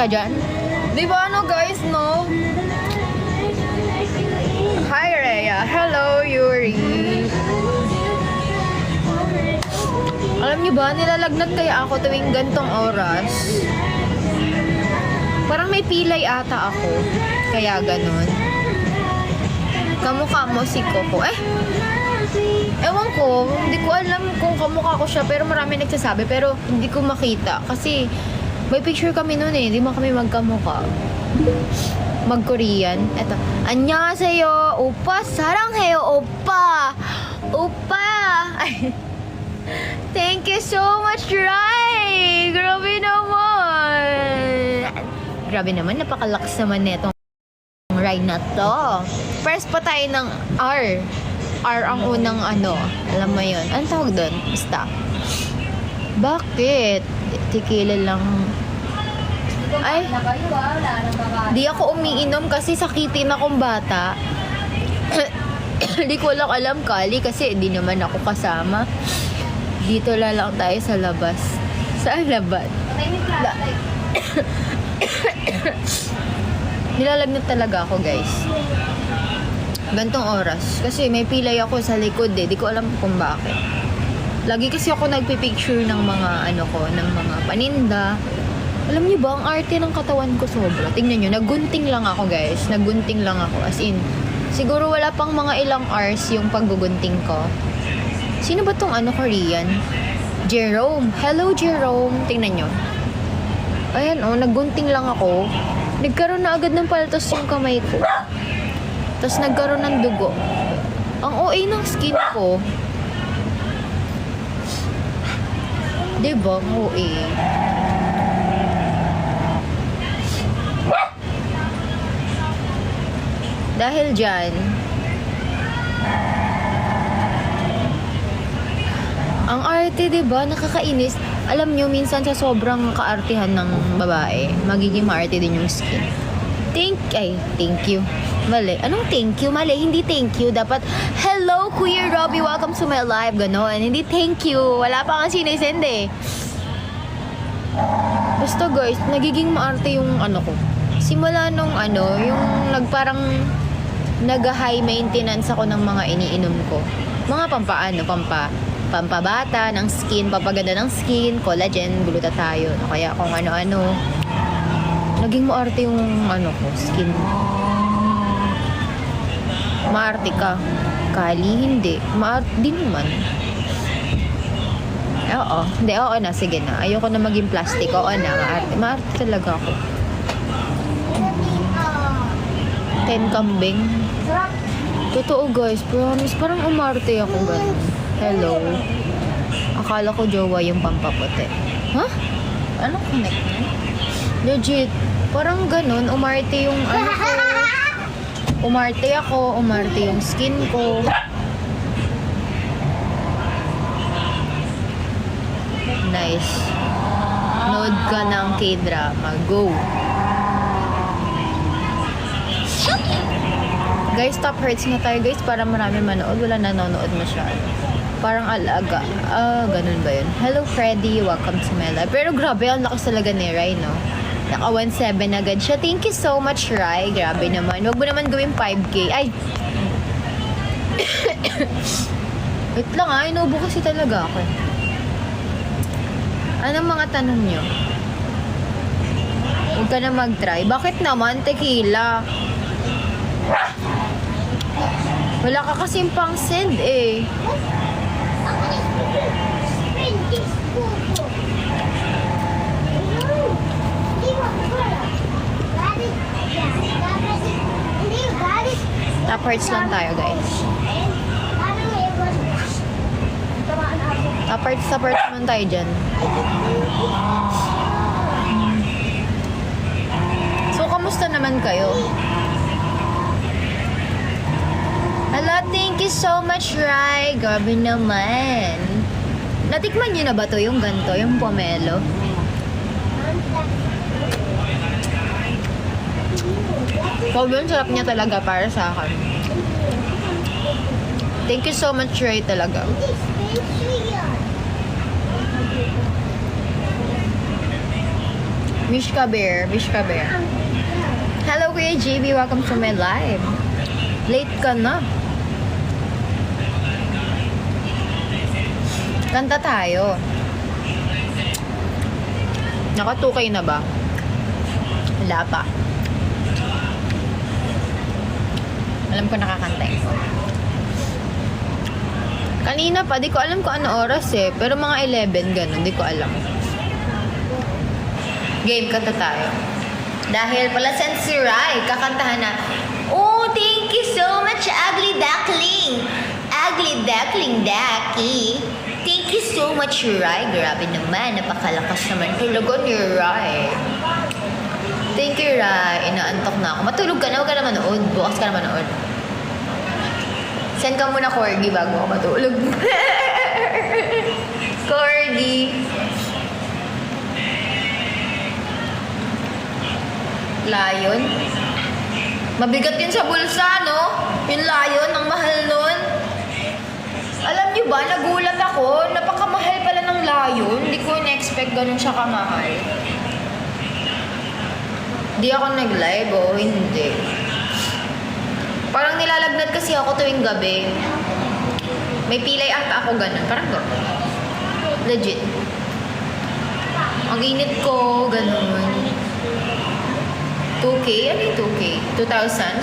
ka dyan? Di ba ano guys, no? Hi Rhea. Hello Yuri. Alam niyo ba, nilalagnat kaya ako tuwing gantong oras. Parang may pilay ata ako. Kaya ganun. Kamukha mo si Coco. Ewan ko, hindi ko alam kung kamukha ko siya, pero marami nagsasabi, pero hindi ko makita. Kasi may picture kami noon eh, hindi mo kami magkamukha. Mag-Korean. Eto. Annyeonghaseyo, oppa, saranghayo, oppa. Oppa. Thank you so much, Rai. Grabe naman. Grabe naman, napakalakas naman netong Rai na to. First pa tayo ng R. R ang unang ano. Alam mo yun. Anong tawag doon? Basta. Bakit? Tequila lang. Ay. Di ako umiinom kasi sakitin akong bata. Di ko lang alam, Kali, kasi di naman ako kasama. Dito lang tayo sa labas. Saan labas? Nilalagnat talaga ako, guys. Gantong oras. Kasi may pilay ako sa likod eh. Di ko alam kung bakit. Lagi kasi ako nagpipicture ng mga ano ko, ng mga paninda. Alam niyo ba, ang arte ng katawan ko sobra. Tingnan niyo, naggunting lang ako, guys. Naggunting lang ako. As in, siguro wala pang mga ilang hours yung paggugunting ko. Sino ba tong ano, Korean? Jerome. Hello, Jerome. Tingnan niyo. Ayan, oh, naggunting lang ako. Nagkaroon na agad ng paltos yung kamay ko. Tapos nagkaroon ng dugo. Ang OA ng skin ko. Diba? Ang OA. Dahil dyan, ang arte, diba? Nakakainis. Alam nyo, minsan sa sobrang kaartihan ng babae, magiging maarte din yung skin. Thank you. Mali. Anong thank you? Mali. Hindi thank you. Dapat, hello, Kuya Robbie. Welcome to my live. Ganon. Hindi thank you. Wala pa kang sinisend eh. Basta guys, nagiging maarte yung ano ko. Simula nung ano, yung nagparang nag-high maintenance ako ng mga iniinom ko. Mga pampabata ng skin, papaganda ng skin, collagen, glutathione, o kaya kung ano-ano. Naging maarte yung ano ko, skin. Maarte ka. Kali, hindi. Maarte din naman. Oo. Hindi, oo na. Sige na. Ayoko na maging plastic. Oo na. Maarte. Maarte talaga ako. 10 kambing. Totoo guys. Promise. Parang umarte ako ganun. Hello. Akala ko jowa yung pampaputi. Huh? Anong connect na? Legit. Parang ganun. Umarte yung ano ko. Umarte ako. Umarte yung skin ko. Nice. Nood ka ng K-drama. Go. Guys, top hurts na tayo guys para marami manood. Wala nanonood masyado. Parang alaga. Ganun ba yun? Hello Freddy, welcome to my live. Pero grabe, ang lakas talaga ni Rai, no? Naka 1.7 agad siya. Thank you so much, Rai. Grabe naman. Huwag mo naman gawin 5K. Ay! Wait lang inuubo kasi talaga ako. Anong mga tanong nyo? Huwag ka na mag-try. Bakit naman tequila? Wala ka kasing pang send eh. Top hearts lang tayo guys. Top hearts naman tayo dyan. So, kamusta naman kayo? Hello, thank you so much, Rai. Grabe naman. Natikman niyo na ba to yung ganito, yung pomelo? Sobrang sarap niya talaga para sa akin. Thank you so much, Rai, talaga. Mishka Bear. Mishka Bear. Hello, Kuya JB. Welcome to my live. Late ka na. Kanta tayo. Naka 2K na ba? Wala pa. Alam ko nakakanta eh. Kanina pa, di ko alam kung ano oras eh. Pero mga 11, ganun. Di ko alam. Game, kanta tayo. Dahil pala si Rai, kakantahan na. Oh, thank you so much, Ugly Duckling. Ugly Duckling Ducky. Thank you so much, Rai. Grabe naman, napakalakas naman talaga ni Rai. Thank you, Rai. Inaantok na ako. Matulog ka na, huwag ka na manood. Bukas ka na manood. Send ka muna, Corgi, bago ako matulog. Corgi. Lion? Mabigat yun sa bulsa, no? Yung lion, ang mahal nun. Alam niyo ba, nagulat ako. Napakamahal pala ng lion. Hindi ko in-expect ganun siya kamahal. Di ako nag-live, oh. Hindi. Parang nilalagnat kasi ako tuwing gabi. May pilay ata ako ganun. Parang gano'n. Legit. Ang init ko, ganun. 2K? Ano yung 2K? 2,000?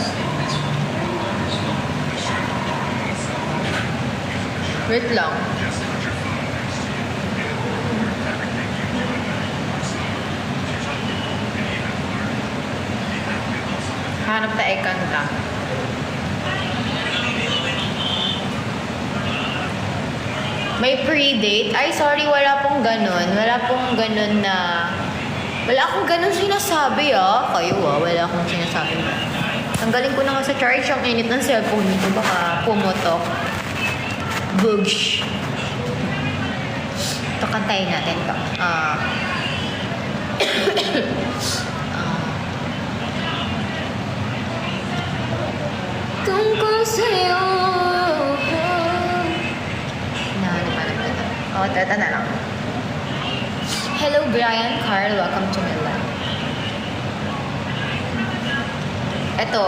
Wait lang. Hanap tayo kanta. May pre-date? Ay, sorry, wala pong ganun. Wala pong ganun na... Wala akong ganun sinasabi, ah. Kayo, ah. Wala akong sinasabi. Tanggalin ko na nga sa charge ang init ng cellphone nito. Baka pumotok. Bugsh. Ito, kantayin natin ito. Tungkol sa'yo. Nahanap ko ito. Tata na lang. Hello, Brian Carl. Welcome to my life. Ito.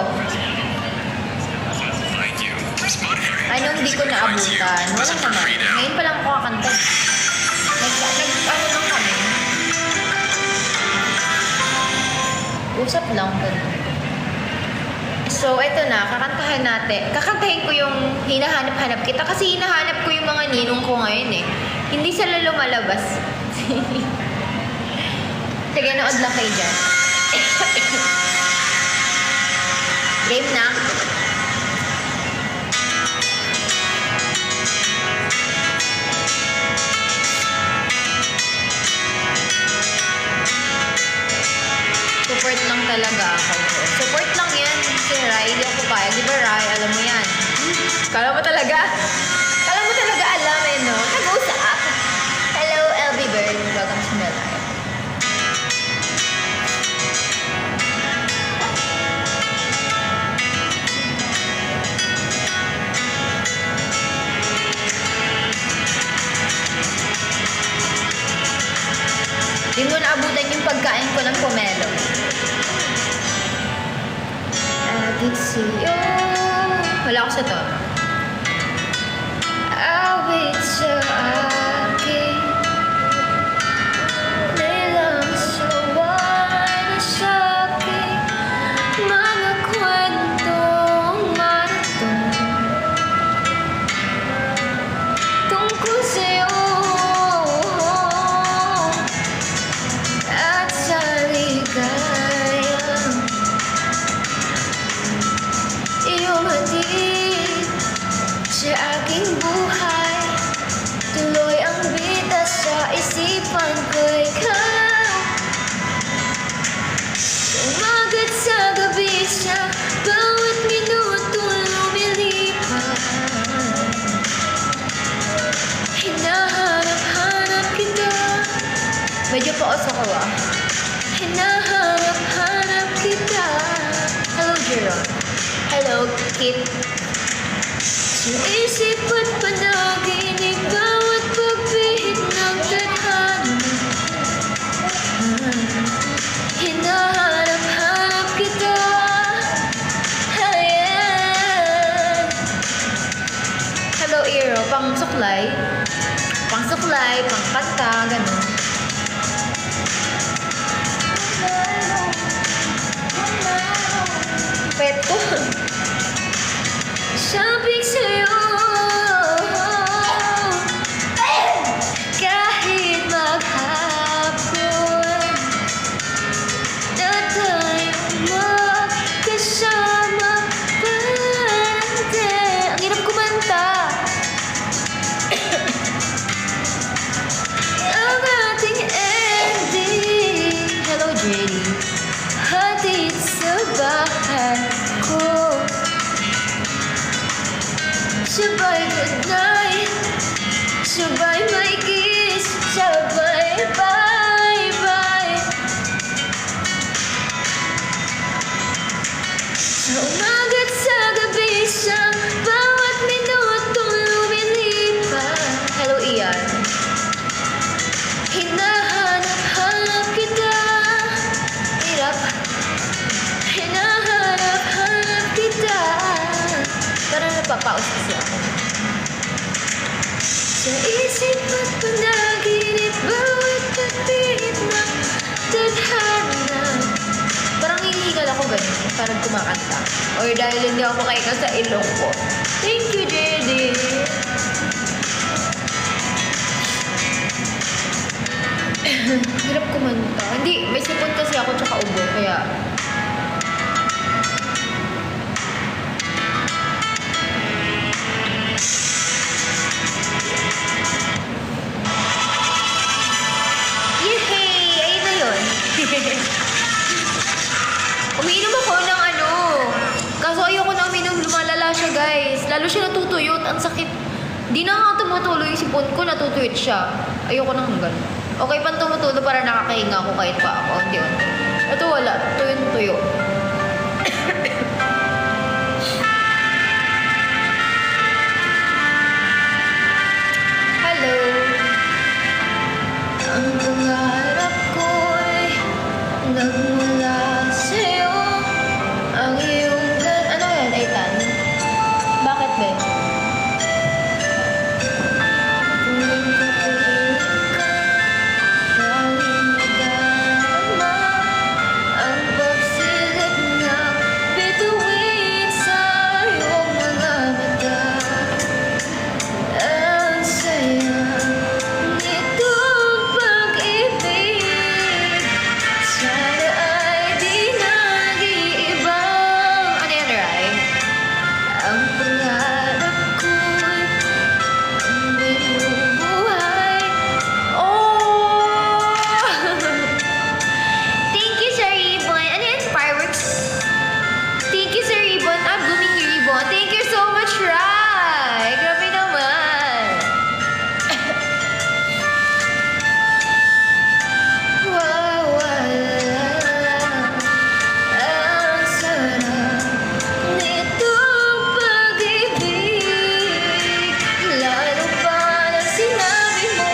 Anong hindi ko naabutan? Wala naman. Ngayon pa lang ako kakanta. Ano lang kami. Usap lang. So, ito na. Kakantahin natin. Kakantahin ko yung hinahanap-hanap kita. Kasi hinahanap ko yung mga ninong ko ngayon eh. Hindi sila lumalabas. Sige, nood lang kayo dyan. Game na. Support lang talaga ako. Support lang yan. Si Rai, hindi ako kaya. Di ba, Rai? Alam mo yan. Kala mo talaga? Kala mo talaga alam eh, no? Nag-usap. Hello, LB Bird. Welcome to my life. Di mo naabutan yung pagkain ko ng pomelo. Adik sa'yo. Wala ako sa to. Awit sa akin. Nilang sawan na sa'kin. Mga kwentong maratong. Tungkol sa'yo. At sa ligaya. Iyong hatid sa aking buhay. Tuloy ang bida sa isipan ko ikaw. Umagat sa gabi sa bawat minutong lumilipas. Hinahanap-hanap kita. Medyo paos ako ah. Hinahanap-hanap kita. Hello, Jerome. Hello, Kit. Sa isip at panaginip, bawat pagbihit ng tadhana. ganun. Pet ko. Sabi sa'yo, kahit maghapon na tayo magkasama pante. Ang hirap kumanta. Ang ating ending. Hello, JD. Hatid sa bahay ko. Sabay goodnight, sabay may kiss, sabay bye-bye. Sa umaga't sa gabi, sa bawat minutong lumilipas. Hello, Ian. Hinahanap-hanap kita. Hirap. Hinahanap-hanap kita. Parang napapaus kasi ako. Sa isip at panaginip, bawat kapit na tadhana. Parang hinihigal ako ganun, parang kumakanta. Or dahil hindi ako makaika sa ilong ko. Thank you, JD. Hirap kumanta. Hindi, may sipon kasi ako tsaka ubo, kaya... Yehey! Ayun na yun. Umiinom ako ng ano. Kaso ayoko na uminom, lumalala siya, guys. Lalo siya natutuyot. Ang sakit. Di na nga tumutulo yung sipon ko, natutuyot siya. Ayoko nang ganun. Okay pang tumutulo para nakakahinga ako kahit pa ako. Hindi yun. Ito wala. Tuyo-tuyo. Hello. Ang pangarap ko'y nagmula sa'yo. Ang iyong ano yan, Aitan? Bakit, Ben? Tuwing kapiling ka, tanging nadarama ang pagsilip na bituin sa iyong mga mata. Ang saya nitong pag-ibig, sana ay di nag-iibang. Ano yan, Rai? Ang pangarap ko'y ang binubuhay. Oh! Thank you, Sir Ribbon. Ano yan? Fireworks? Thank you, Sir Ribbon. Guming Ribbon. Thank you so much, Rai. Grabe naman. Wawala ang sarap nitong pag-ibig, lalo pa na sinabi mo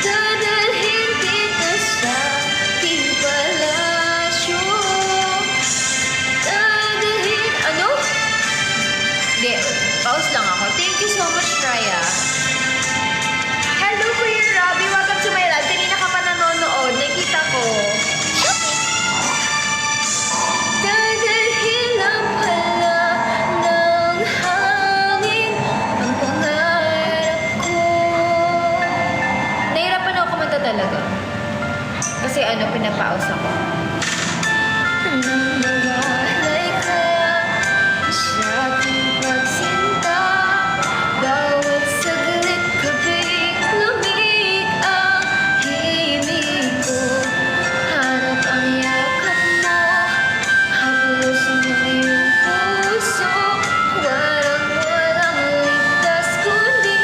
dadalhin kita sa aking palasyo. Dadalhin, ano? Hindi, pause lang ako. Thank you so much, Raya. Hello, Kuya Robbie. Welcome to my live. Kanina ka pa nanonood. Nakita ko. Dadalhin lang pala ng hangin ang pangarap ko. Nahirapan ako kumanta talaga. Kasi ano, pinapause ako. Nang mawalay ka sa aking pagsinta, bawat saglit kabig lumig ang himig ko. Hanap ang yakap mo, haplos ng iyong puso. Walang ligtas kundi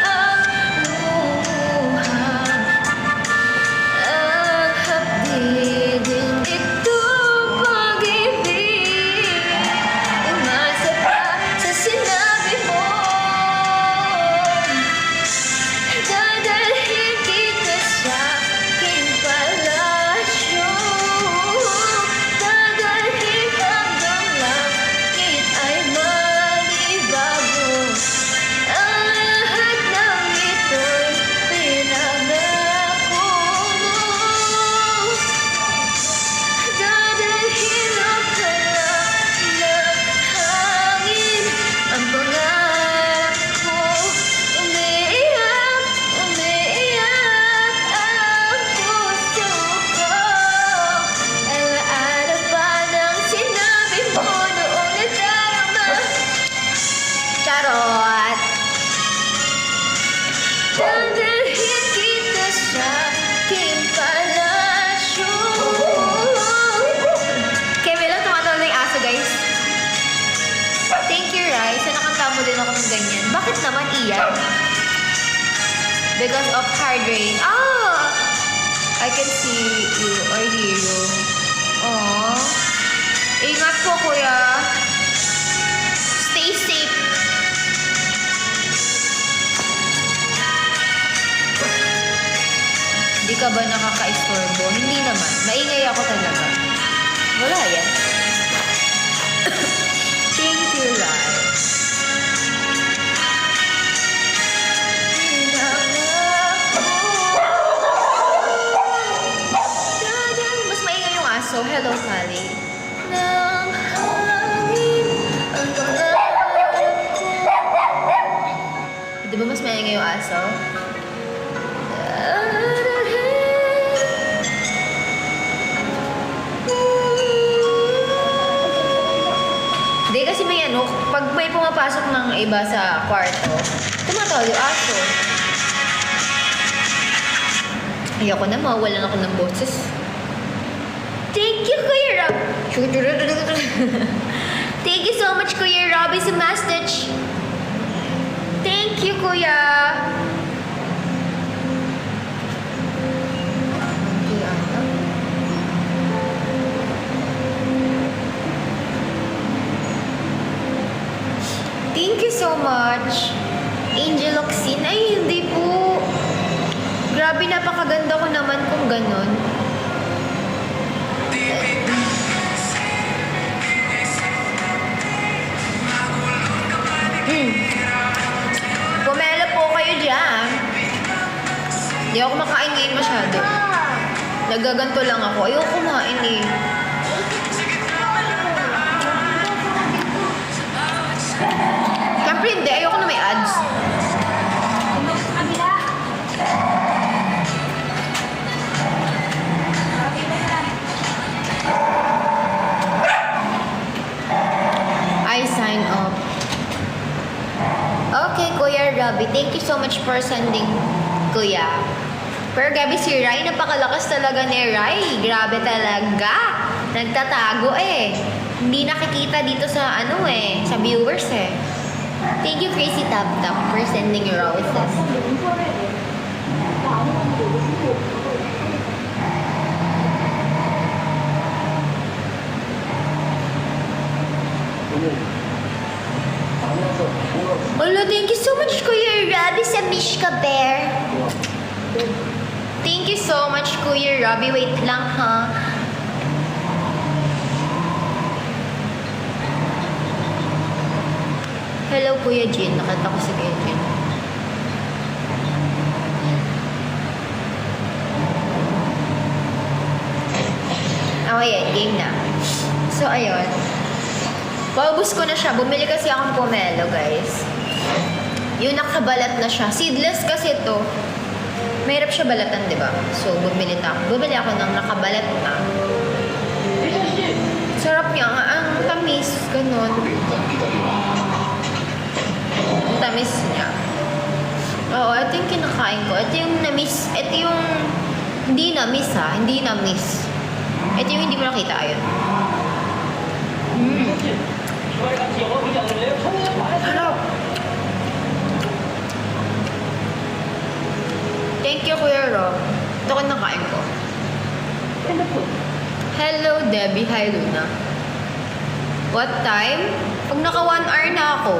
ang luha. Ang hapdi din itong pag-ibig. naman iyan. Because of hard rain. Ah! I can see you or hear you. Aww. Ingat po, kuya. Stay safe. Di ka ba nakaka-istorbo? Hindi naman. Maingay ako talaga. Wala yan. Thank you, life. Mas maingay yung aso. Hello, Kali. Nang hangin ang pangarap ko. Di ba mas maingay yung aso? Hindi kasi may ano, pag may pumapasok ng iba sa kwarto, tumatawag yung aso. Ayoko na, mawawalan ako ng boses. Thank you, Kuya Rob. Thank you so much, Kuya Robbie sa Mastich. Thank you, Kuya. Thank you so much. Angel Oxin. Ay, hindi po. Grabe, napakaganda ko naman kung ganun. Pumelo po kayo dyan. Hindi ako makain ngayon masyado. Nagaganto lang ako. Ayoko kumain eh. Siyempre hindi. Ayoko na may ads. I sign up. Okay, Kuya Robbie. Thank you so much for sending, Kuya. Pero grabe si Rai. Napakalakas talaga ni Rai. Grabe talaga. Nagtatago eh. Hindi nakikita dito sa ano eh. Sa viewers eh. Thank you, Crazy Tap Tap, for sending your roses. Olo, thank you so much, Kuya Robbie, sa Mishka Bear. Thank you so much, Kuya Robbie. Wait lang, ha? Hello, Kuya Jin. Nakita ko si Kuya Jin. Okay, game na. So, ayun. Paubos ko na siya. Bumili kasi akong pomelo, guys. Yung nakabalat na siya. Seedless kasi to. Mahirap siya balatan, di ba? So, bumili ako ng nakabalat na. Sarap niya. Ang tamis. Ganun. Ang tamis niya. Oo, ito yung kinakain ko. Ito yung na-miss. Ito yung hindi na-miss, ha? Hindi na-miss. Ito yung hindi mo nakita. Ayun. Hello. Thank you, Kuya Rob. Ito ko nakain ko. Hello, Debbie. Hi, Luna. What time? Pag naka 1 hour na ako.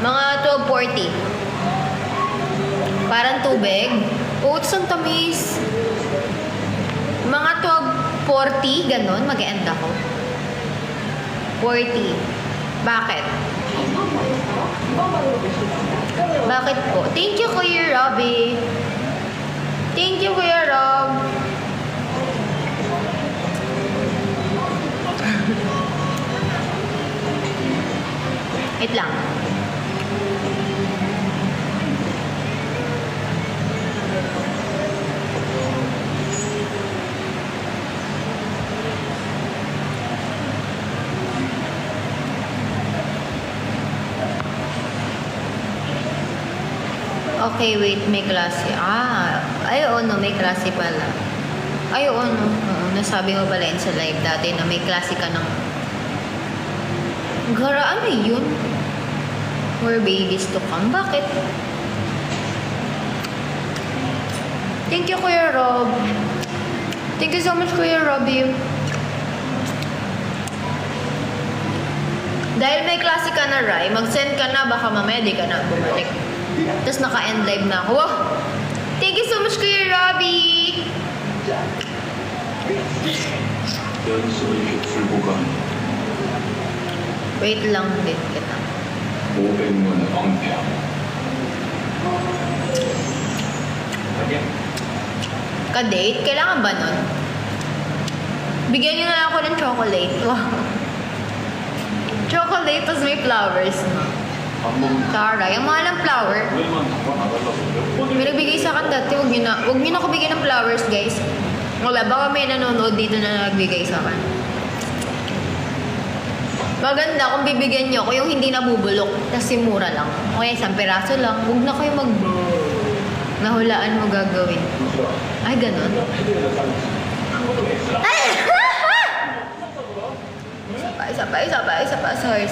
Mga 12:40. Parang tubig. Oats ang tamis. Mga 12:40, ganun. Mag-end ako. 40. Bakit? Bakit po? Thank you, Kuya Robbie. Thank you, Kuya Rob. Wait lang. Okay, wait. May klase. Ay, oo, no. May klase pala. Ay, oo, no. Oo, nasabi mo pala yun sa live dati na may klase ka ng... Gara, ano yun? More babies to come. Bakit? Thank you, Kuya Rob. Thank you so much, Kuya Robbie. Dahil may klase ka na, Rai, mag-send ka na, baka mamaya di ka na bumalik. Tapos naka-end live na ako. Wow! Thank you so much, Kuya Robbie! 연수의 깃술보관 Wait lang din kita. 500문 왕평 Ka-date? Kailangan ba nun? Bigyan niyo na lang ako ng chocolate. Wow. Chocolate, tapos may flowers na. Tara, yung mahal ng flower. May nagbigay sa akin dati, huwag niyo na ako bigyan ng flowers, guys. Wala, baka may nanonood dito na nagbigay sa akin. Maganda kung bibigyan niyo ako yung hindi nabubulok, kasi mura lang. Okay, 1 piraso lang. Huwag na kayo nahulaan mo gagawin. Ay, ganun. Ay! Isa pa. Sorry.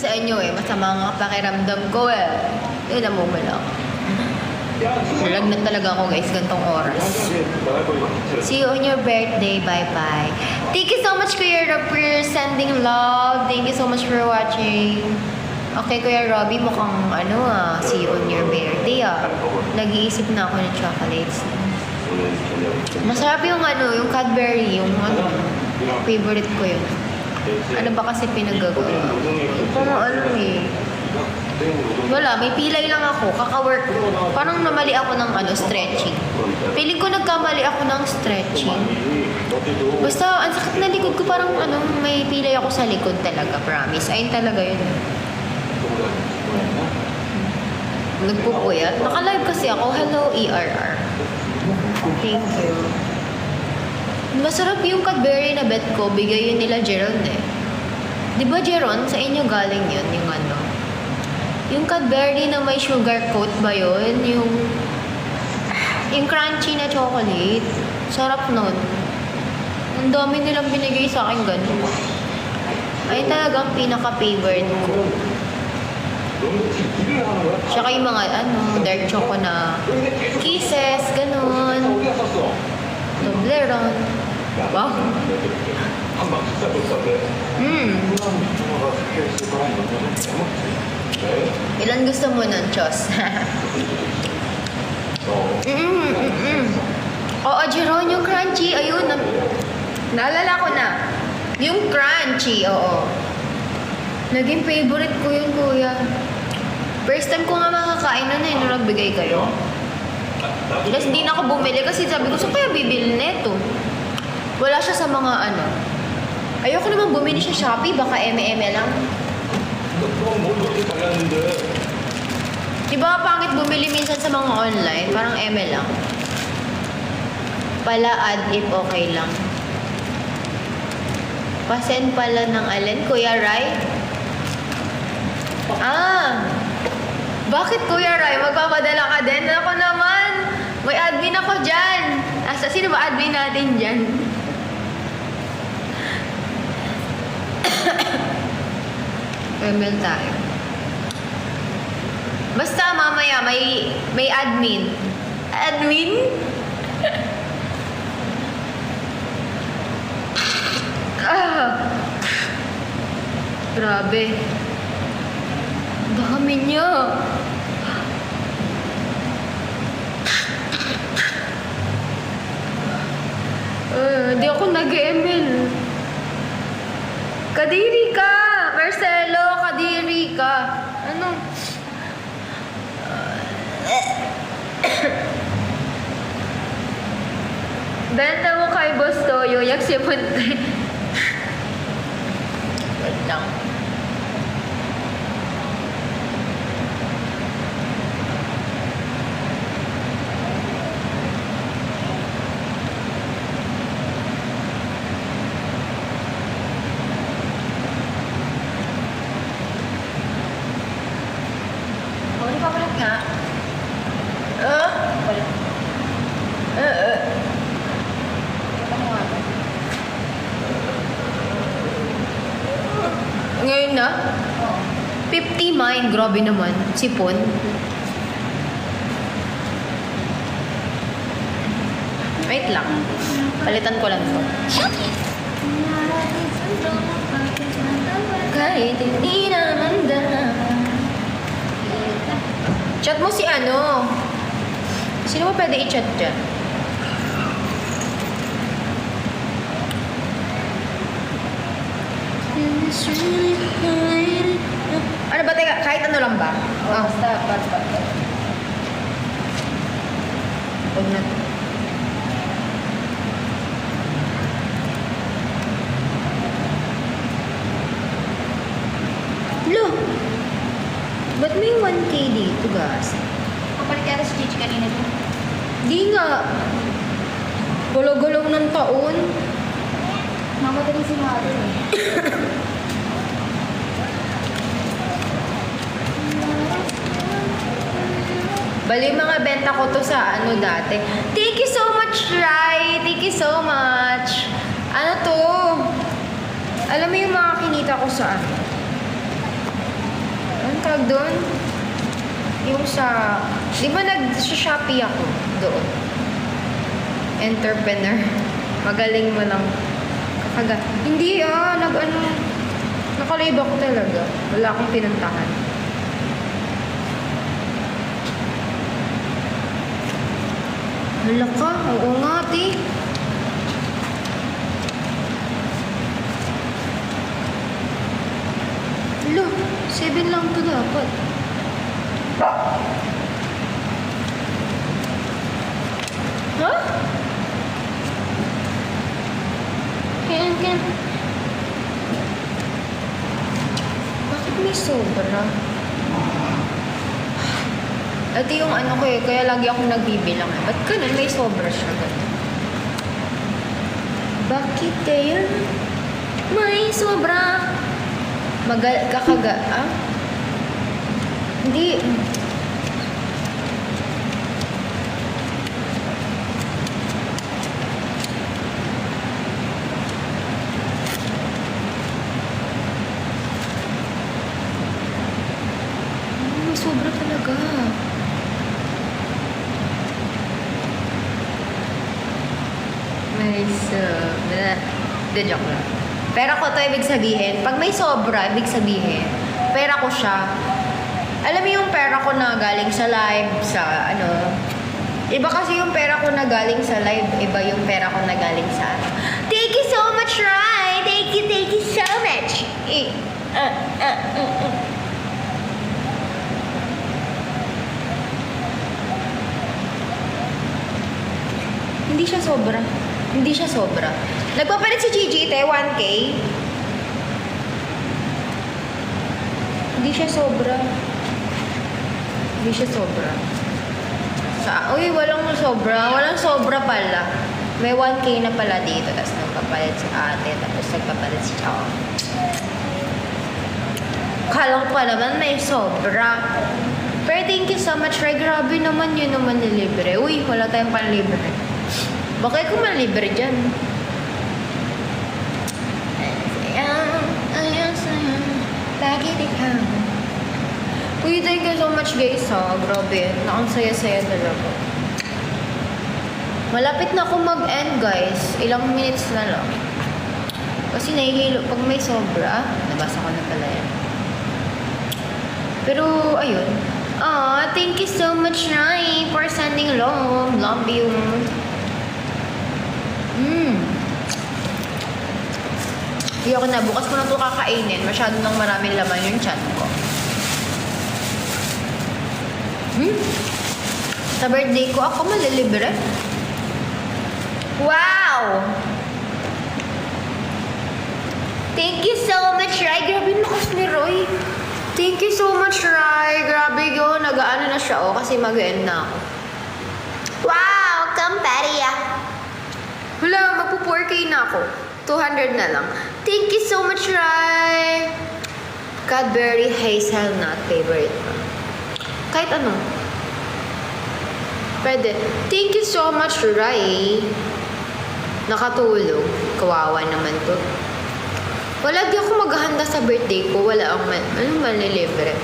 Sa inyo masama nga pakiramdam ko Yun ang moment ako. Nalagnat talaga ako guys, gantong oras. See you on your birthday, bye-bye. Thank you so much Kuya Rob for sending love. Thank you so much for watching. Okay Kuya Robbie, mukhang see you on your birthday Nag-iisip na ako ng chocolates. Masarap yung yung Cadbury, yung favorite ko yun. Ano ba kasi pinagagawa? Parang wala, may pilay lang ako, kaka-work. Parang namali ako ng stretching. Feeling ko nagkamali ako ng stretching. Basta, ang sakit na likod ko, parang may pilay ako sa likod talaga, promise. Ayun talaga yun. Nagpupuyat. Naka-live kasi ako. Hello, ERR. Thank you. Masarap yung Cadbury na bet ko. Bigay yun nila Jeron Di ba Jeron? Sa inyo galing yun, yung Cadbury na may sugar coat ba yun? Yung crunchy na chocolate. Sarap nun. Ang dami nilang binigay sa akin ganun. Ay talagang pinaka-favorite ko. Tsaka yung mga dark choco na kisses, ganun. Toblerone. Wow. Ilan gusto mo nun, Chos? Oo, Jeron, yung crunchy. Ayun, naalala ko na. Yung crunchy, oo. Naging favorite ko yun, kuya. First time ko nga makakain na nung nagbigay kayo. Tapos hindi na ako bumili kasi sabi ko, saan kaya bibili neto? Wala siya sa mga Ayoko naman bumili sa Shopee, baka eme-eme lang. Diba pangit bumili minsan sa mga online? Parang eme lang. Pala add if okay lang. Pasend pala ng alin, Kuya Rai? Bakit Kuya Rai? Magpapadala ka din? Ako naman! May admin ako dyan! Sino ba admin natin dyan? Email tayo. Basta mamaya may admin. Admin? Grabe. Dami niya. Di ako nag-email. Kadiri ka! Marcelo, kadiri ka. Benta mo kay Boss Toyo, yak si Punte. Wait lang. Papalit nga. Papalit. kumain. Grabe naman. Sipon. Wait lang. Palitan ko lang to. Kahit hindi naman chat mo si ano? Sino mo pwede i-chat dyan? Ano ba? Teka, kahit ano lang ba? Basta, basta. Huwag na. Lo! Ba't may 1K dito, guys? Kapalit kaya si Chichi kanina to. Di nga. Gulaw-gulaw ng taon. Mamadali si Mother eh. Bali, mga benta ko to sa ano dati. Thank you so much, Rai! Thank you so much! Ano to? Alam mo yung mga kinita ko sa ano? Anong tawag doon? Yung sa... Di ba nag-Shopee ako doon? Entrepreneur. Magaling mo lang. Kakaga. Hindi nag-ano... Nakalive ako talaga. Wala akong pinuntahan. Hala ka, oo nga, ti. Hala, 7 lang to dapat. Ha? Kaya. Bakit may sobra? Ito yung ano ko kaya lagi akong nagbibilang eh. Ba't ganun? May sobra siya ganun. Bakit kaya? May sobra. Hindi. May sobra talaga. May sobra. Hindi, joke lang. Pera ko to ibig sabihin. Pag may sobra, ibig sabihin, pera ko siya. Alam mo yung pera ko na galing sa live, sa ano. Iba kasi yung pera ko na galing sa live. Iba yung pera ko na galing sa ano. Thank you so much, Rai! Thank you so much! Hindi siya sobra. Hindi siya sobra. Nagpapalit si Gigi, 1K. Hindi siya sobra. Hindi siya sobra. Walang sobra. Walang sobra pala. May 1K na pala dito. Tapos nagpapalit si ate. Tapos nagpapalit si Chow. Kala ko pa naman may sobra. Pero thank you so much, Ray. Grabe naman yun naman nilibre. Uy, wala tayong panlibre. Bakit ko manlibre dyan? Bakit ikaw? Uy, thank you so much guys ha. Grabe. Nakang saya-saya talaga. Malapit na ako mag-end guys. Ilang minutes na lang. Kasi nahihilo. Pag may sobra, nabasa ko na pala yan. Pero, ayun. Thank you so much, Rai, for sending love. Love you. Hindi ako na. Bukas ko na ito kakainin. Masyado nang maraming laman yung chan ko. Sa birthday ko, ako malilibre. Wow! Thank you so much, Rai. Grabe nakas ni Roy. Thank you so much, Rai. Grabe yun. Nag-ano na siya, kasi mag-end na ako. Wow! Kamparia. Wala, magpo-4K na ako. 200 na lang. Thank you so much, Rai. Cadbury hazelnut favorite ko. Kahit ano. Pwede. Thank you so much, Rai. Nakatulog. Kawawa naman to. Wala, di ako maghahanda sa birthday ko. Wala akong malilibre.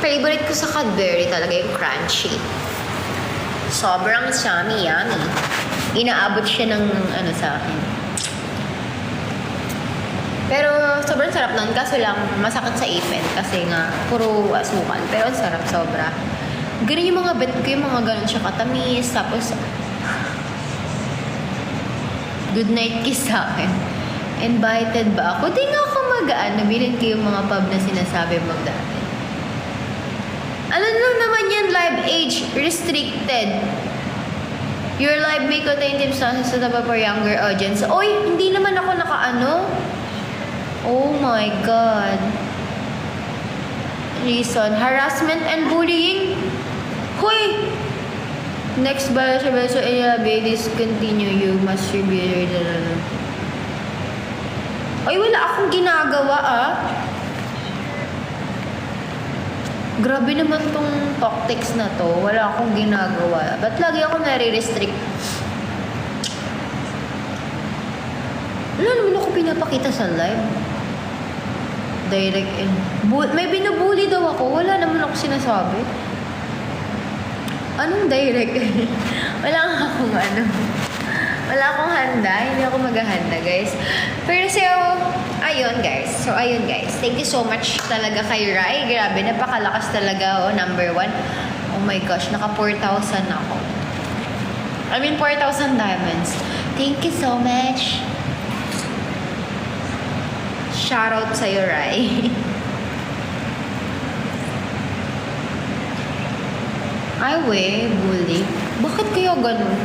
Favorite ko sa Cadbury talaga yung crunchy. Sobrang yummy. Inaabot siya ng ano sa akin. Pero sobrang sarap nun. Kaso lang, masakit sa ipin. Kasi nga, puro asukal. Pero ang sarap, sobra. Ganun yung mga bet ko, yung mga ganun siya katamis. Tapos, good night kiss sa akin. Invited ba ako? Di nga ako magaan. Nabilin ko yung mga pub na sinasabi magdati. Ano lang naman yan, live age restricted. Your live may contain substances suitable for younger audience. Oy, hindi naman ako nakaano. Oh my God. Reason, harassment and bullying. Hoy! Next version discontinue. You must review. Ay, wala akong ginagawa Grabe naman tong tactics na to. Wala akong ginagawa. Ba't lagi ako nare-restrict? Wala naman ako pinapakita sa live. Direct and... May binabully daw ako. Wala naman ako sinasabi. Anong direct? Wala akong Wala akong handa. Hindi ako maghahanda, guys. Pero ayun, guys. Thank you so much talaga kay Rai. Grabe, napakalakas talaga, number 1. Oh my gosh, naka 4,000 ako. 4,000 diamonds. Thank you so much. Shoutout sa'yo, Rai. Ay, bully. Bakit kaya ganun?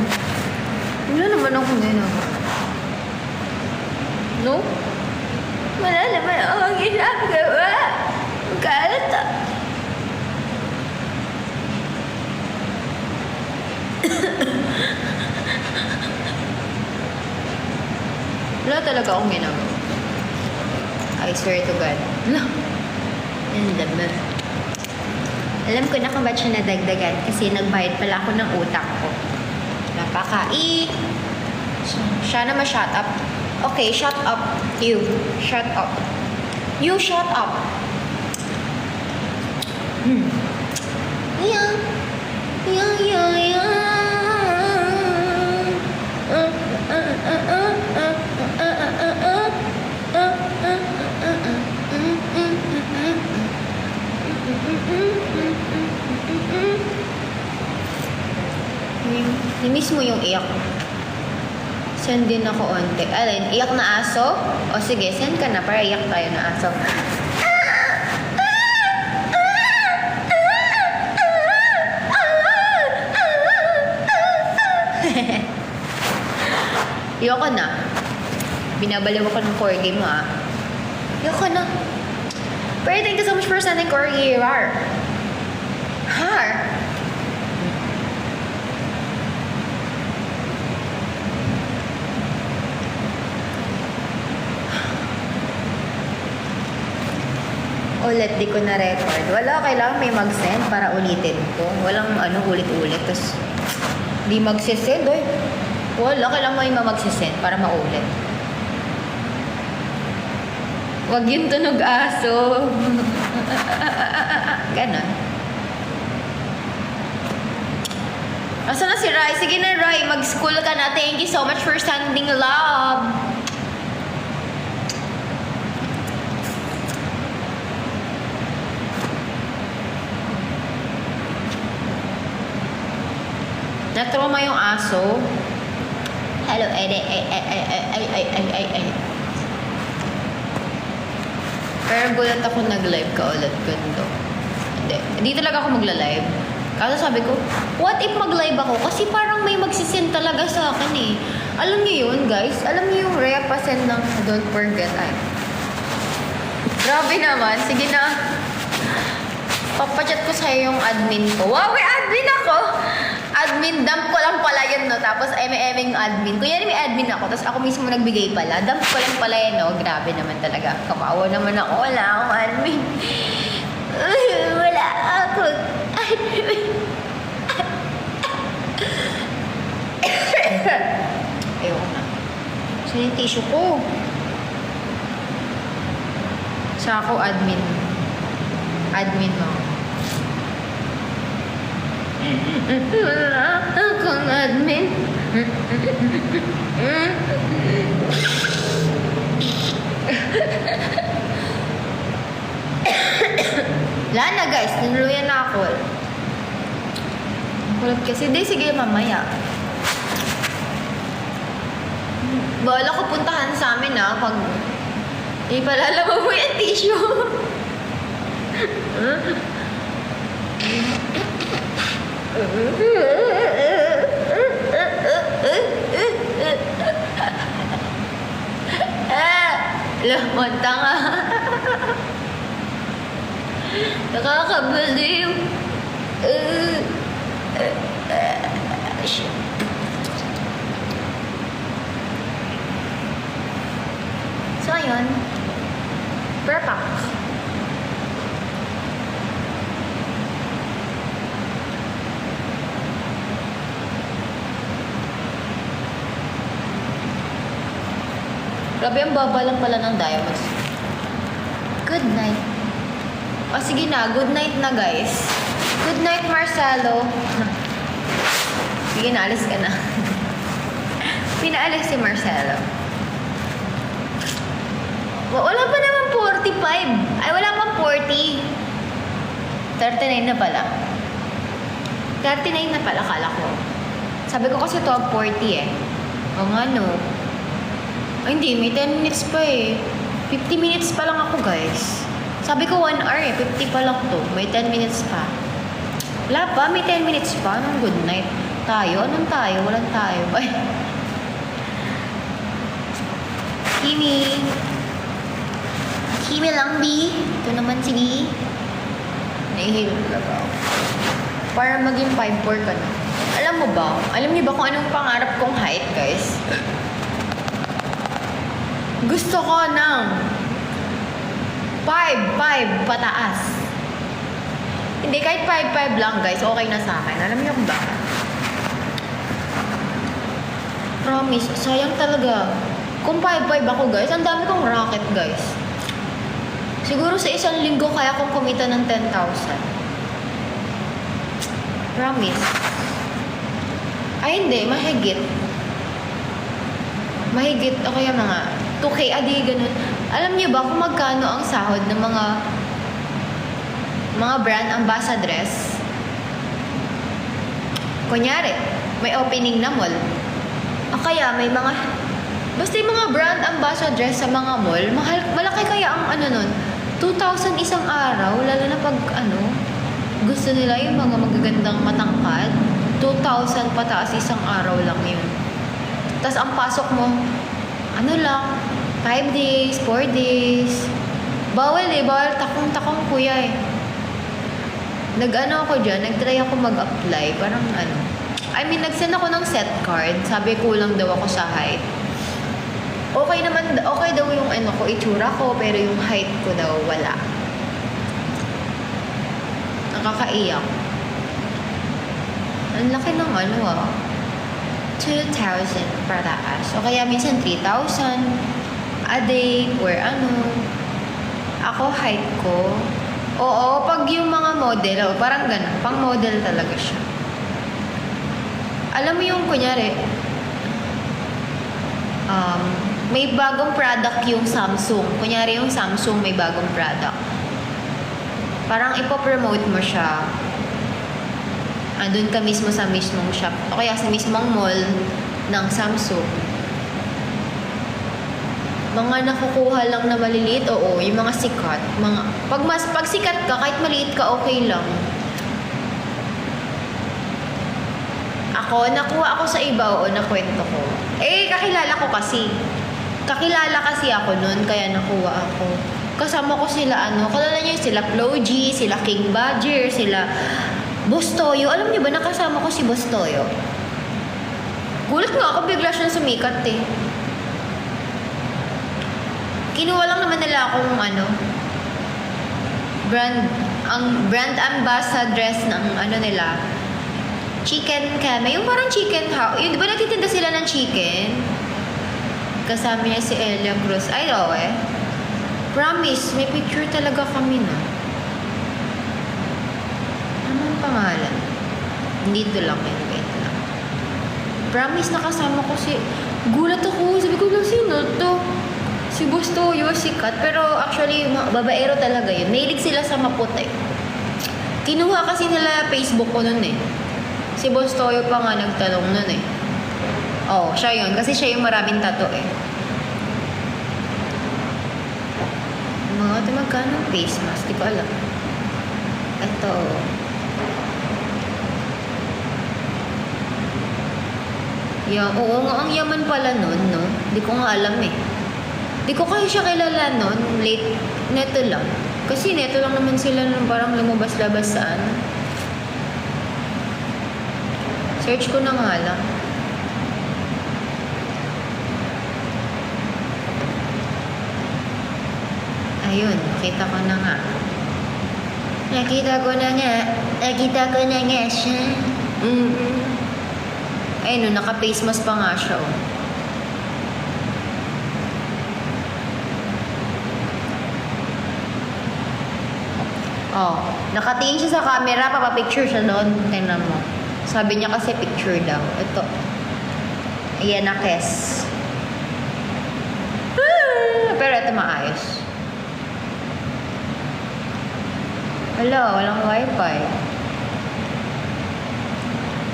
Wala naman akong ginagawa. No? Wala naman akong ginagawa. Magkalata. Wala talaga akong ginagawa. I swear to God. No. Alam ko na kung ba't siya nadagdagan kasi nagbayad pala ako ng utak ko. Siya naman shut up. Okay, shut up. You. Shut up. You shut up. Yeah. Nimiss mo yung iyak. Send din ako onte. Alin, iyak na aso? O sige, send ka na para iyak tayo na aso. Iyoko na. Binabaliw ako ng corgi mo Iyoko na. Pero thank you so much for sending corgi. Rar. Har. Ulit, di ko na-record. Wala, kailangan may mag-send para ulitin ko. Walang ulit-ulit. Tapos, di mag-send, Wala, kailangan may mag-send para maulit. Wag yung tunog aso. Ganon. Asa na si Rai? Sige na, Rai. Mag-school ka na. Thank you so much for sending love. Natrauma yung aso. Hello, ay. Pero gulat ako nag-live ka ulit, gundo. Hindi talaga ako magla-live. Kaso sabi ko, what if mag-live ako? Kasi parang may magsisend talaga sa akin Alam niyo yun, guys? Alam niyo yung Rhea pa-send ng don't forget. Grabe naman. Sige na. Papachat ko sa'yo yung admin ko. Wow, may admin ako! Admin, dump ko lang pala yun, no? Tapos, eme-emeng admin. Kunyari may admin ako, tapos ako mismo nagbigay pala. Dump ko lang pala yun, no? Grabe naman talaga. Kawawa naman ako. Wala akong admin. Wala akong admin. Ayoko na. Saan yung tissue ko? Sa ako, admin. Admin mo. Wala akong admin. Wala na guys, ninuluyan na ako. Kulat kasi. Di, sige mamaya. Bala ko puntahan sa amin pag ipalalaba mo yung tissue. Lamanta nga. Nakakabaliw. Shit. So, ayun. Per pack. Grabe, ang baba lang pala ng diamonds. Good night. O, sige na. Good night na, guys. Good night, Marcelo. Sige na, alis ka na. Pinaalis si Marcelo. Wala pa naman 45. Ay, wala pang 40. 39 na pala. 39 na pala, kala ko. Sabi ko kasi to 40 O nga, no. Ay, hindi. May 10 minutes pa 50 minutes pa lang ako, guys. Sabi ko 1 hour 50 pa lang to. May 10 minutes pa. Wala pa. May 10 minutes pa. Anong good night? Tayo? Anong tayo? Walang tayo. Ay. Kimi. Kimi lang, B. Ito naman si B. Nahihilo talaga ako. Para maging 5'4" ka na. Alam mo ba? Alam niyo ba kung anong pangarap kong height, guys? Gusto ko ng 5'5" pataas. Hindi, kahit 5'5" lang, guys. Okay na sa akin. Alam niyo kung bakit? Promise, sayang talaga. Kung 5'5" ako, guys, ang dami kong racket, guys. Siguro sa isang linggo kaya kong kumita ng 10,000. Promise. Ay, hindi. Mahigit. Mahigit. O kaya mga 2K a day, ganun. Alam niyo ba kung magkano ang sahod ng mga brand ambassadress? Kunyari, may opening na mall. O kaya may mga... Basta yung mga brand ambassadress sa mga mall, malaki kaya ang nun, 2,000 isang araw, lalo na pag gusto nila yung mga magagandang matangkad, 2,000 pataas isang araw lang yun. Tapos ang pasok mo, lang, 5 days, 4 days. Bawal bawal takong-takong kuya ako dyan, nag-try ako mag-apply, parang nag-send ako ng set card, sabi kulang daw ako sa height. Okay daw yung itsura ko, pero yung height ko daw wala. Nakakaiyak. Ang laki ng 2,000 pataas. O kaya minsan 3,000 a day or Ako height ko. Oo, pag yung mga model, parang ganun. Pang model talaga siya. Alam mo yung kunyari, may bagong product yung Samsung. Kunyari yung Samsung may bagong product. Parang ipopromote mo siya. Andun ka mismo sa mismong shop. O kaya sa mismong mall ng Samsung. Mga nakukuha lang na maliliit, oo. Yung mga sikat. Pag sikat ka, kahit maliit ka, okay lang. Nakuha ako sa iba, oo, nakwento ko. Kakilala ko kasi. Kakilala kasi ako nun, kaya nakuha ako. Kasama ko sila, kalala niyo sila Floji, sila King Badger, sila Boss Toyo. Alam niyo ba, nakasama ko si Boss Toyo? Gulat nga ako, bigla siya sumikat Kinuha lang naman nila akong brand ambassadress ng nila. Chicken Kame. Yung parang chicken house. Yung, di ba nagtitinda sila ng chicken? Kasama niya si Elia Cruz. Ay, Promise, may picture talaga kami na. Anong pangalan? Dito lang yun. Wait lang. Promise nakasama ko si... Gulat ako. Sabi ko lang, sino to? Si Boss Toyo, sikat. Pero actually, babaero talaga yun. Mahilig sila sa maputi. Kinuha kasi nila Facebook ko nun eh. Si Boss Toyo pa nga nagtanong nun eh. Oh, siya yun. Kasi siya yung maraming tattoo eh. Mga ito magkano ang face mask? Di ko alam. Ito. Oo nga, ang yaman pala nun, no? Di ko nga alam eh. Di ko kasi siya kilala nun. Late, neto lang. Kasi neto lang naman sila nung parang lumabas-labas sa ano. Search ko na nga lang. Ayun, nakita ko na nga. Nakita ko na nga siya. Ayun, naka-face mask pa nga siya, oh. Oh, nakatingin siya sa camera, papapicture siya doon. Tingnan mo. Sabi niya kasi picture daw. Ito. Ayan na, Kes. Pero ito maayos. Wala, walang wifi.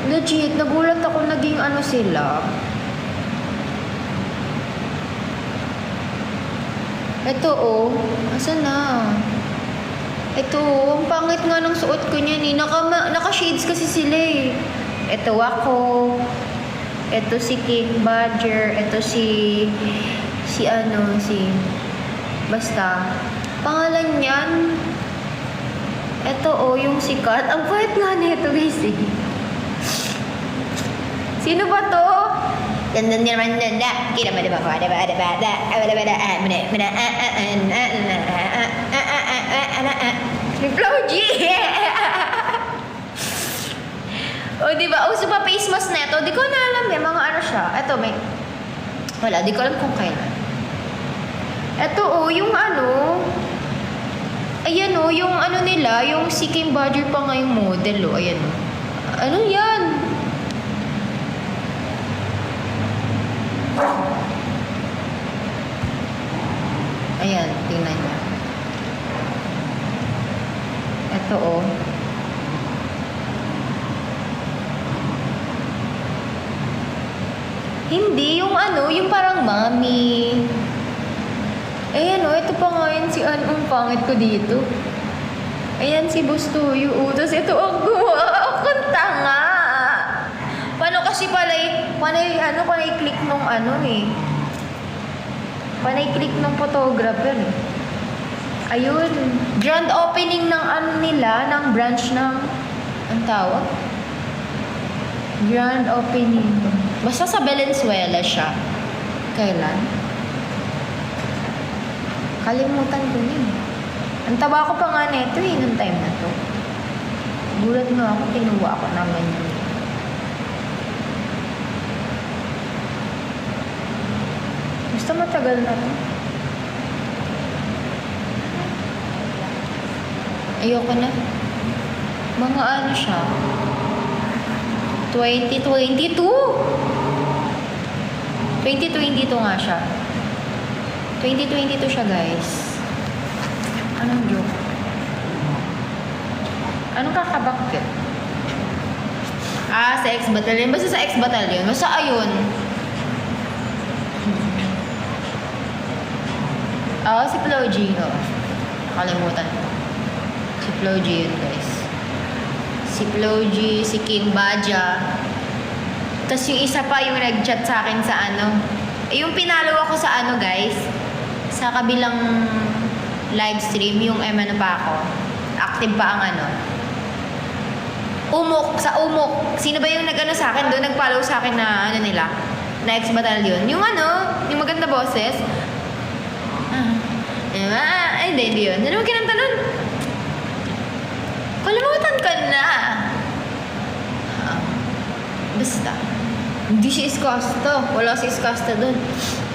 Legit, nagulat ako naging ano sila. Ito oh, asan na? Ito, ang pangit nga ng suot ko niyan eh. Naka-shades kasi sila eh. Ito ako. Ito si King Badger. Ito si basta. Pangalan niyan. Ito oh, yung sikat. Ang pait nga nito guys eh. Sino ba to? Flowgy! O, diba? Uso pa face mask na ito. Di ko na alam eh. Mga ano siya. Ito, may... Wala, di ko alam kung kailan. Ito, oh, yung ano... Ayan, oh, yung ano nila, yung si Kim Badger pa nga yung model, oh. Ayan, oh. Ano yan? Ayan, tingnan niya. Ito, oh. Hindi, yung ano, yung parang mommy. Ayan, oh, ito pa nga yun si ang pangit ko dito. Ayan, si Boss Toyo. Tapos ito ako. Akong tanga. Paano kasi panay click nung ano eh. Panay click ng photographer eh. Ayun. Grand opening ng ano nila, ng branch ng, ang tawag? Grand opening. Basta sa Valenzuela siya. Kailan? Kalimutan ko na eh. Ang taba ko pa nga neto eh, nung time na to. Gulat nga ako, tinuwa ako naman yun. Basta matagal na to. Ayoko na. Mga ano siya? 2022! 2022 nga siya. 2022 siya, guys. Anong joke? Anong kakabakit? Sa X-Battalion. Basta sa X-Battalion. Basta ayun. Si Flo G. Nakalimutan ko. Si Flo G yun, guys. Si Flo G, si King Baja. Tapos yung isa pa yung nag-chat sa akin sa ano. Yung pinalo ako sa ano, guys. Sa kabilang live stream, yung ano pa ako. Active pa ang ano. Sa Umok. Sino ba yung nag-ano sa akin doon? Nag-follow sa akin na ano nila? Na X-Battalion. Yung ano, yung maganda boses. Hindi yun. Ano mo kinanta nun? Kalimutan ka na. Basta. Hindi si Iskasta. Wala si Iskasta doon.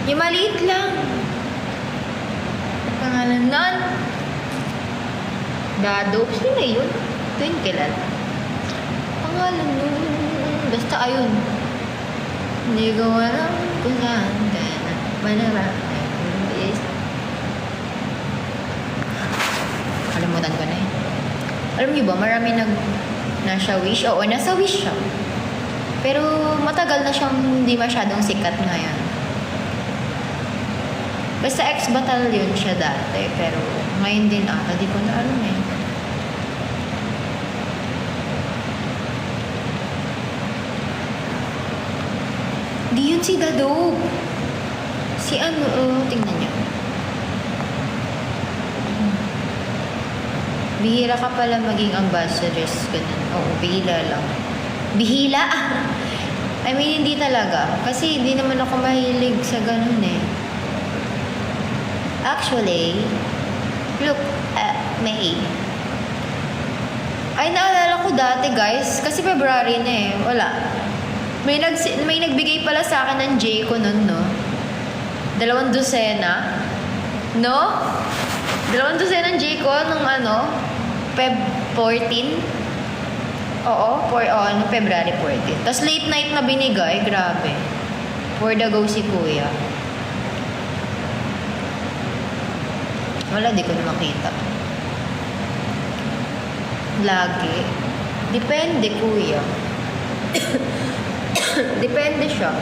Yung maliit lang. Pangalan nun. Dado. Sino yun? Ito yung kilala. pangalan nun? Basta ayun. Hindi ko alam kung saan ka na manaraan. Kalimutan ko na eh. Alam niyo ba, marami nasa Wish. Oo, nasa Wish siya. Pero matagal na siyang hindi masyadong sikat ngayon. Basta ex-battalion siya dati. Pero ngayon din ata, di ko na alam eh. Di yun si Dadog. Si ano, tingnan niyo. Bihira ka pala maging ambassadress. Ganun. Oo, bihila lang. Bihila? I mean, hindi talaga. Kasi hindi naman ako mahilig sa ganun eh. Actually, look at me. Ay, naalala ko dati guys. Kasi February na eh. Wala. May nagbigay pala sa akin ng J ko nun, no? 2 dosena. No? 2 dosena ng J ko nung ano? Feb 14. Oo, February 14. Tapos late night na binigay, grabe. For the go si kuya. Wala, di ko na makita. Lagi. Depende, kuya. Depende siya.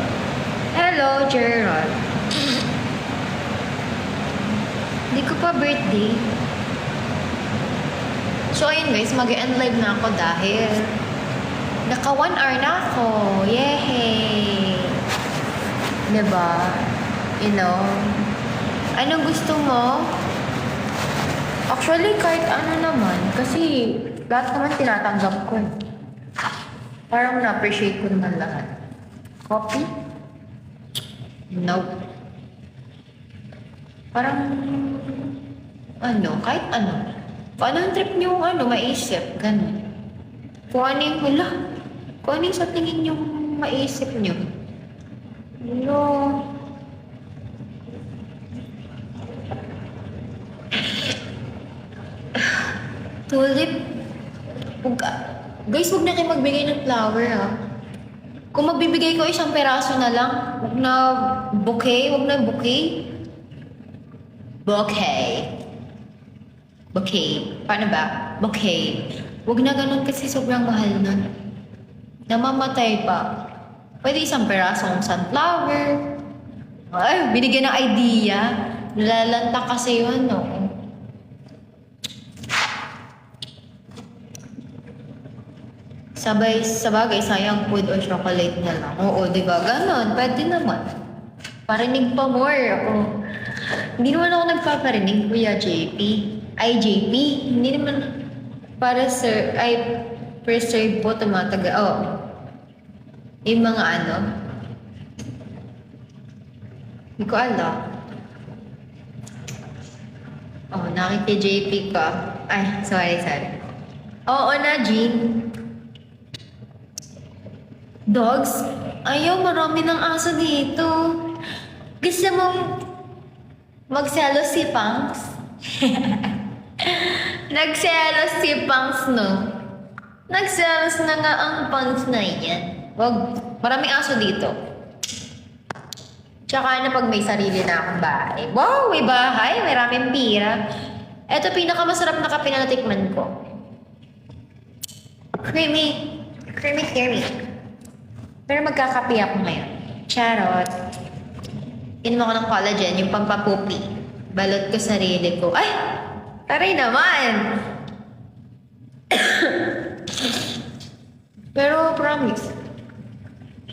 Hello, Gerald. Di ko pa birthday. So, ayun guys, mag-end live na ako dahil naka 1 hour na ako. Yehey! Diba? You know? Anong gusto mo? Actually, kahit ano naman. Kasi lahat naman tinatanggap ko. Parang na-appreciate ko naman lahat. Coffee? Nope. Parang ano, kahit ano. Kung anong trip niyo, maisip, ganun. Kung ano yung hula. Kung ano yung sa tingin niyo maisip niyo. No. Tulip. Guys, huwag na kayo magbigay ng flower, ha. Kung magbibigay ko 1 peraso na lang, huwag na bouquet, Bouquet. Paano ba? Bouquet. Huwag na ganun kasi sobrang mahal nun. Namamatay pa. Pwede 1 perasong sunflower. Ay, binigyan ng idea. Nalalanta kasi yun, no? Sabagay, sayang food or chocolate na lang. Oo, di ba? Ganon, pwede naman. Parinig pa more ako. Hindi naman ako nagpaparinig, Kuya JP. Ay, JP. Hindi naman para sir, ay, per serve po tumataga. Oh. Yung mga ano. Hindi ko alam. Oh, nakiki-JP ka. Ay, sorry. Oo na, Jean. Dogs? Ayaw, marami ng aso dito. Gusto mong magselos si Pangs? Nagselos si Pangs, no? Nagselos na nga ang Pangs na yan. Wag, maraming aso dito. Tsaka na pag may sarili na akong bahay. Wow, may bahay, may maraming pira. Ito pinakamasarap na kape na natikman ko. Creamy. Pero magkakape ako ngayon. Charot. Inom ako ng collagen, yung pampapupi. Balot ko sarili ko. Ay! Taray naman! Pero promise.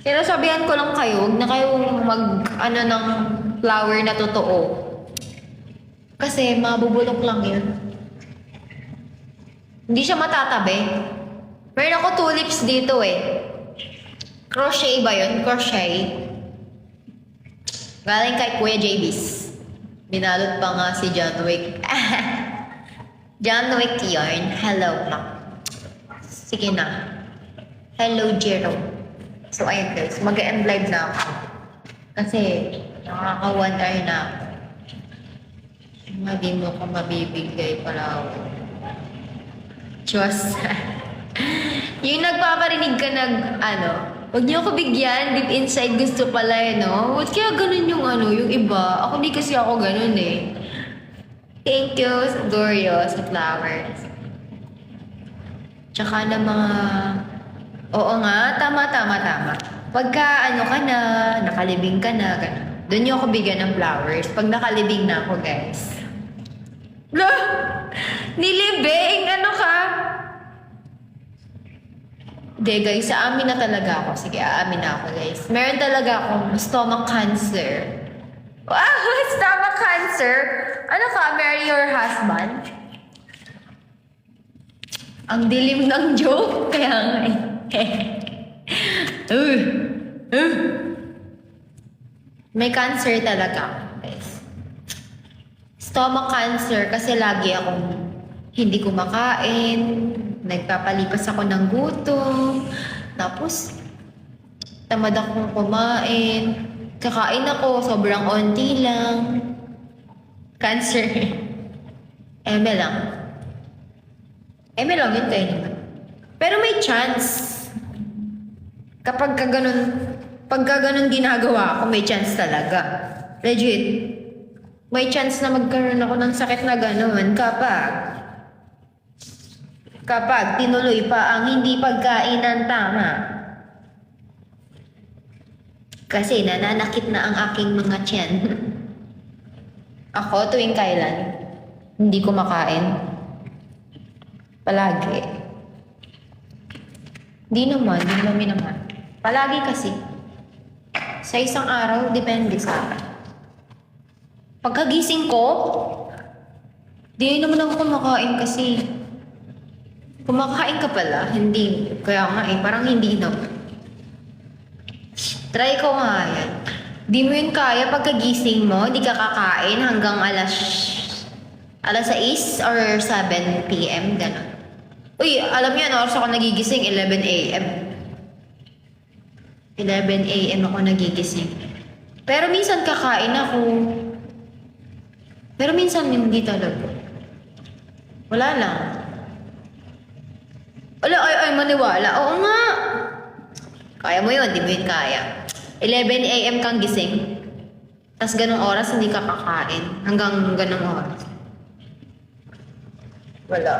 Sinasabihan ko lang kayo, huwag na kayo ng flower na totoo. Kasi mabubulok lang yun. Hindi siya matatabi. Meron ako tulips dito eh. Crochet ba yun? Crochet. Galing kay Kuya JB's. Binalot pa nga si John Wick. John Wick yarn. Hello pa. Sige na. Hello, Jerome. So, ayun guys. Mag-end live na ako. Kasi, nakaka 1 hour na ako. Hindi mo ko mabibigay pala ako. Diyos. Yung nagpaparinig ka wag niyo ako bigyan, deep inside gusto pala no? Ba't kaya ganun yung yung iba? Ako di kasi ako ganun eh. Thank you, Dorio, sa flowers. Tsaka na mga... Oo nga, tama. Pagka ka na, nakalibing ka na, ganun. Doon niyo ako bigyan ng flowers. Pag nakalibing na ako, guys. Nilibing! Ano ka? Hindi, guys. Aamin na talaga ako. Sige, aamin na ako, guys. Meron talaga akong stomach cancer. Wow! Stomach cancer? Ano ka? Marry your husband? Ang dilim ng joke. Kaya nga May cancer talaga, guys. Stomach cancer kasi lagi akong hindi kumakain, nagpapalipas ako ng gutom, tapos tamad akong kumain, kakain ako, sobrang onti lang. Cancer. Eme lang yun kayo naman. Pero may chance. Pagka ganun ginagawa ko, may chance talaga. Legit. May chance na magkaroon ako ng sakit na ganun kapag tinuloy pa ang hindi pagkain ng tama. Kasi nananakit na ang aking mga tiyan. Ako, tuwing kailan, hindi ko makain. Palagi. Di naman. Palagi kasi. Sa isang araw, depende sa akin. Pagkagising ko, di naman ako kumakain kasi. Kumakain ka pala, hindi. Kaya nga parang hindi naman. Try ko nga yan. Di mo yun kaya pagkagising mo, di ka kakain hanggang alas 6 or 7 p.m. Ganon. Uy, alam niyo oras ako nagigising? 11 a.m. 11 a.m. ako nagigising. Pero minsan kakain ako. Pero minsan hindi talaga. Wala lang. Ay, maniwala. Oo nga. Kaya mo yun, di mo yun kaya. 11 a.m. kang gising. Tapos ganong oras hindi ka kakain. Hanggang ganong oras. Wala.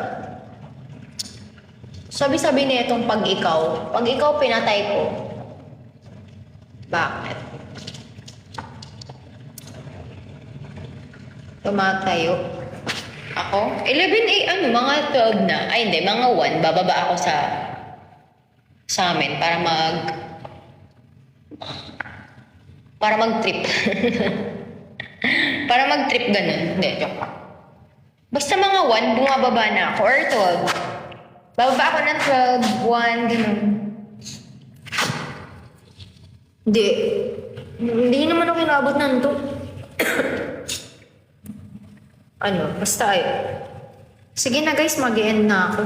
Sabi-sabi niya itong pag ikaw pinatay ko. Bakit? Tumatayo. Ako? 11 mga 12 na. Ay hindi, mga 1. Bababa ako sa amin para mag-trip. Para mag-trip ganun. Hindi, joke lang. Basta mga 1, bumababa na ako. Or 12. Bababa ako ng 12, 1, ganun. Hindi naman ako inabot ng to. Basta sige na guys, mag-end na ako.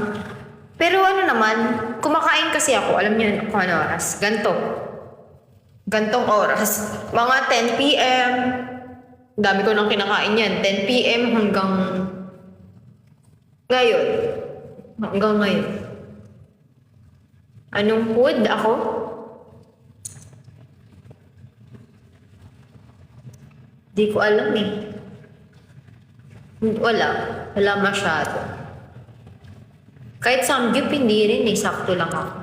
Pero naman, kumakain kasi ako. Alam niyo kung ano oras. Gantong oras. Mga 10 p.m. Dami ko nang kinakain yan. 10 p.m. hanggang ngayon. Anong food ako? Di ko alam eh. Wala masyado. Kahit samgyup, hindi rin eh. Sakto lang ako.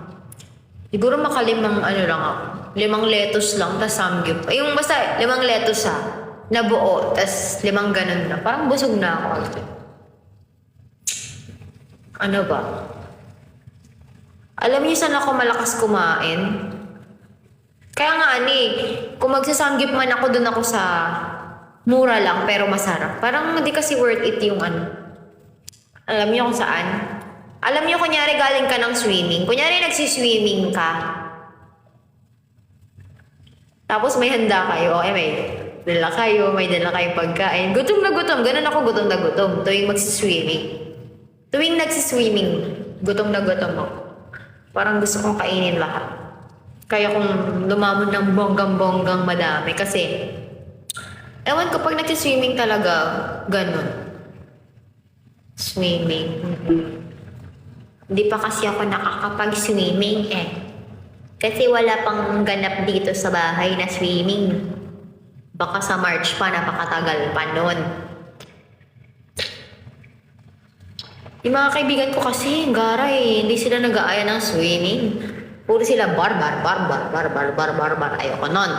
Siguro makalimang lang ako. 5 lettuce lang, tas samgyup. Yung basta 5 lettuce na buo, tas 5 ganun na. Parang busog na ako. Ano ba? Alam niyo saan ako malakas kumain? Kaya nga kung magsasamgyup man ako, dun ako sa mura lang pero masarap. Parang hindi kasi worth it yung Alam niyo kung saan? Alam niyo kunyari galing ka ng swimming. Kunyari nagsiswimming ka. Tapos may handa kayo. Okay, may dala kayong pagkain. Gutom na gutom. Ganun ako, gutom na gutom. Tuwing magsiswimming. Tuwing nagsiswimming, gutom na gutom ako. Parang gusto kong kainin lahat. Kaya kung lumamon ng bonggang-bonggang madami. Kasi, ewan ko, pag nagsiswimming talaga, ganun. Swimming. Hindi pa kasi ako nakakapag-swimming eh. Kasi wala pang ganap dito sa bahay na swimming. Baka sa March pa, napakatagal pa nun. Yung mga kaibigan ko kasi, gara eh, hindi sila nag-aaya ng swimming. Puro sila barbar. Ayoko nun.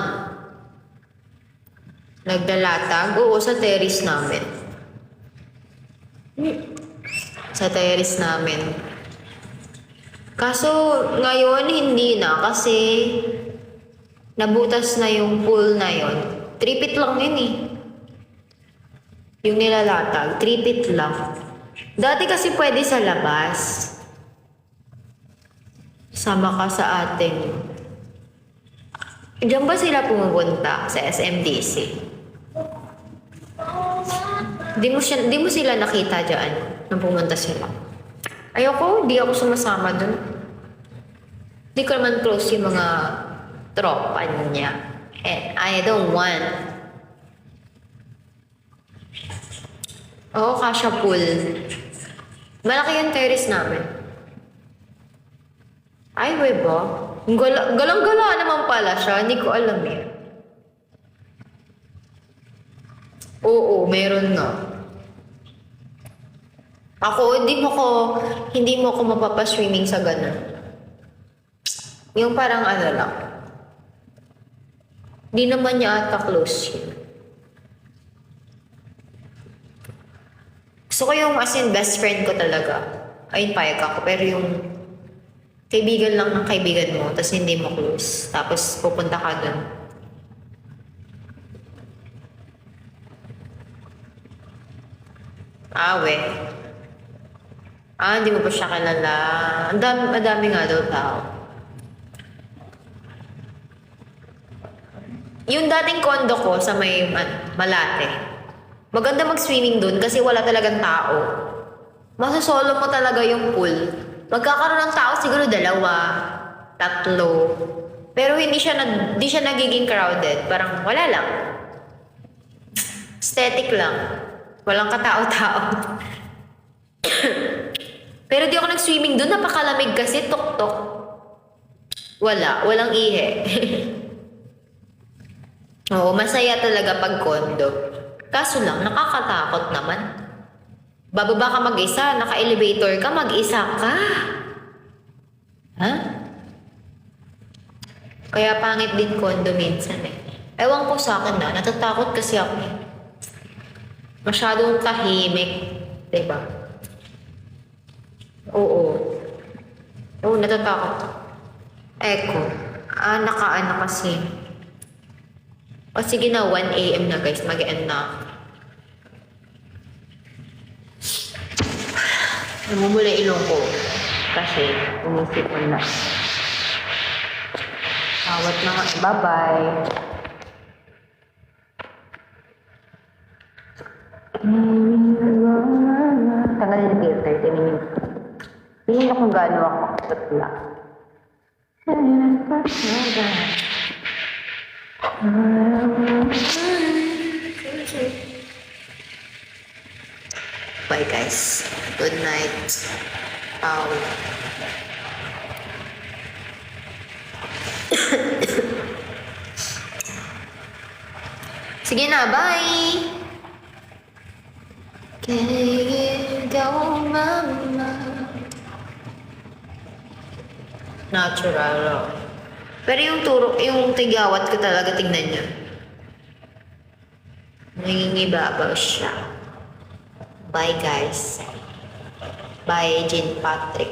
Naglalatag? Oo, sa terrace namin. Sa terrace namin. Kaso, ngayon hindi na kasi nabutas na yung pool na yon. 3 feet lang yun eh. Yung nilalatag, 3 feet lang. Dati kasi pwede sa labas. Sama ka sa ating. Diyan ba sila pumupunta sa SMDC? Di mo sila nakita dyan nung pumunta sila. Ayoko, di ako sumasama dun. Di ko naman close yung mga tropa niya. And I don't want. Oo, kasha pool. Malaki yung terrace namin. Ay, weba. Galang-gala naman pala siya. Hindi ko alam eh. Oo, meron na. Ako, hindi mo ako mapapaswimming sa ganun. Yung parang ano lang. Di naman niya ata close yun. Gusto ko yung as in best friend ko talaga. Ayun, payag ako. Pero yung kaibigan lang ng kaibigan mo, tapos hindi mo close. Tapos pupunta ka dun. Awe. Hindi mo pa siya kilala. Ang dami nga daw tao. Yung dating kondo ko sa may Malate, maganda mag-swimming dun kasi wala talagang tao. Masasolo mo talaga yung pool. Magkakaroon ng tao siguro 2, 3. Pero hindi siya nagiging crowded. Parang wala lang. Aesthetic lang. Walang katao-tao. Pero di ako nag-swimming doon. Napakalamig kasi. Tok-tok. Walang ihe. Oo, masaya talaga pag kondo. Kaso lang, nakakatakot naman. Bababa ka mag-isa, naka-elevator ka, mag-isa ka. Ha? Kaya pangit din kondo minsan eh. Ewan ko sa akin na, natatakot kasi ako eh. Masyadong tahimik. Diba? Oo. Oo, natatakot. Eko. Nakaano kasi. O sige na, 1 AM na guys, mag-end na. Namumula ilong ko. Kasi, umisip ko na. Awat na nga. Bye-bye. Tanggal yung filter, tingin. Tingin ako gano'n ako. Tatla. Bye guys. Good night. Sige na, bye! Can go, mama? Natural. Pero yung tigawat ko talaga, tignan niyo. Nangingibabaw siya. Bye guys. Bye, Jean Patrick.